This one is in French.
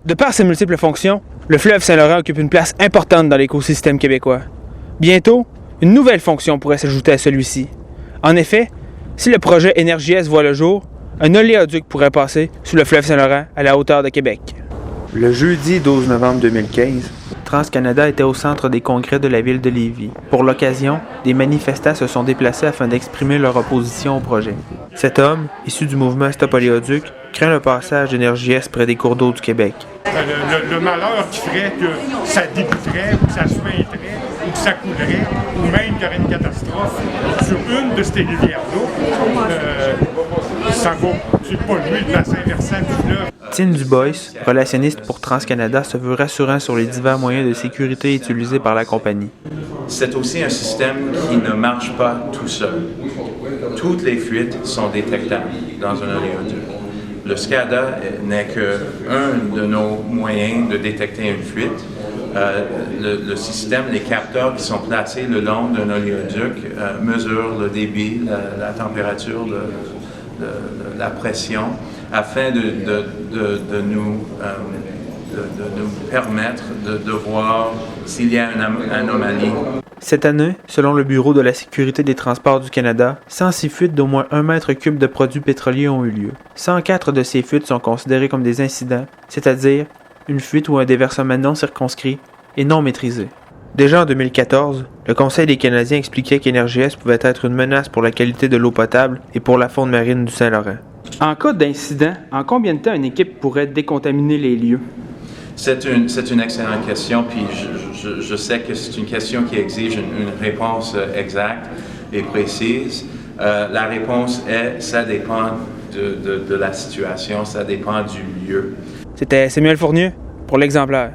De par ses multiples fonctions, le fleuve Saint-Laurent occupe une place importante dans l'écosystème québécois. Bientôt, une nouvelle fonction pourrait s'ajouter à celui-ci. En effet, si le projet Énergie-Est voit le jour, un oléoduc pourrait passer sous le fleuve Saint-Laurent à la hauteur de Québec. Le jeudi 12 novembre 2015, TransCanada était au centre des congrès de la ville de Lévis. Pour l'occasion, des manifestants se sont déplacés afin d'exprimer leur opposition au projet. Cet homme, issu du mouvement Stop Oléoduc, craint le passage d'Énergie-Est près des cours d'eau du Québec. Le malheur qui ferait que ça débuterait, ou que ça suinterait, ou que ça coulerait, ou même qu'il y aurait une catastrophe sur une de ces rivières-là, ça va polluer le bassin versant du fleuve. Tine Dubois, relationniste pour TransCanada, se veut rassurant sur les divers moyens de sécurité utilisés par la compagnie. C'est aussi un système qui ne marche pas tout seul. Toutes les fuites sont détectables dans un oléoduc. Le SCADA n'est qu'un de nos moyens de détecter une fuite. Le système, les capteurs qui sont placés le long d'un oléoduc mesurent le débit, la température, la pression, afin de nous permettre de voir s'il y a une anomalie. Cette année, selon le Bureau de la sécurité des transports du Canada, 106 fuites d'au moins 1 mètre cube de produits pétroliers ont eu lieu. 104 de ces fuites sont considérées comme des incidents, c'est-à-dire une fuite ou un déversement non circonscrit et non maîtrisé. Déjà en 2014, le Conseil des Canadiens expliquait qu'Énergie-Est pouvait être une menace pour la qualité de l'eau potable et pour la faune marine du Saint-Laurent. En cas d'incident, en combien de temps une équipe pourrait décontaminer les lieux? C'est une excellente question, puis je sais que c'est une question qui exige une réponse exacte et précise. La réponse est, ça dépend de la situation, ça dépend du lieu. C'était Samuel Fournier pour l'Exemplaire.